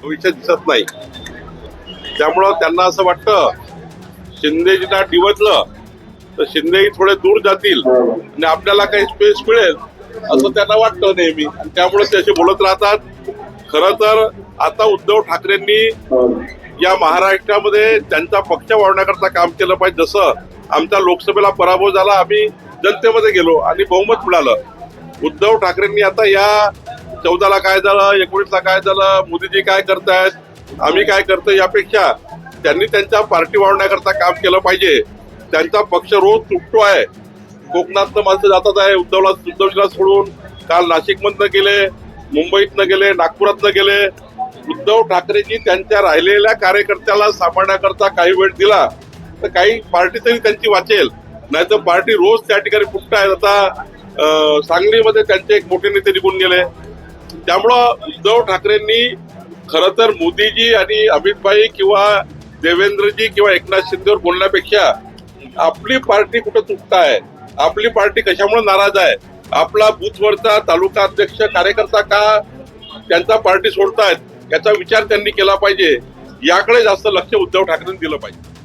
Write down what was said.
भविष्य दिसत नाही. त्यामुळं त्यांना असं वाटतं शिंदेजींना डिवचलं तर शिंदेही थोडे दूर जातील आणि आपल्याला काही स्पेस मिळेल असं त्यांना वाटतं नेहमी, आणि त्यामुळे ते असे बोलत राहतात. खरं तर आता उद्धव ठाकरेंनी या महाराष्ट्रामध्ये त्यांचा पक्ष वाढवण्याकरता काम केलं पाहिजे. जसं आमचा लोकसभेला पराभव झाला, आम्ही जनतेमध्ये गेलो आणि बहुमत मिळालं. उद्धव ठाकरेंनी आता या 14ला काय झालं, 19ला काय झालं, मोदीजी काय करतायत, आम्ही काय करतोय, यापेक्षा त्यांनी त्यांच्या पार्टी वाढवण्याकरता काम केलं पाहिजे. त्यांचा पक्ष रोज तुटतो आहे. कोकणातनं माणसं जातात आहे उद्धवजीला सोडून. काल नाशिकमधनं गेले, मुंबईतनं गेले, नागपुरातनं गेले. उद्धव ठाकरेंनी त्यांच्या राहिलेल्या कार्यकर्त्याला सांभाळण्याकरता काही वेळ दिला तर काही पार्टी तरी त्यांची वाचेल. नाहीतर पार्टी रोज त्या ठिकाणी फुटतायत. आता सांगलीमध्ये त्यांचे एक मोठे नेते निघून गेले. त्यामुळं उद्धव ठाकरेंनी खरं तर मोदीजी आणि अमितभाई किंवा देवेंद्रजी किंवा एकनाथ शिंदेवर बोलण्यापेक्षा आपली पार्टी कुठं तुटताय, आपली पार्टी कशामुळे नाराज आहे, आपला बूथवरचा तालुका अध्यक्ष कार्यकर्ता का त्यांचा पार्टी सोडतायत याचा विचार त्यांनी केला पाहिजे. याकडे जास्त लक्ष उद्धव ठाकरेंनी दिलं पाहिजे.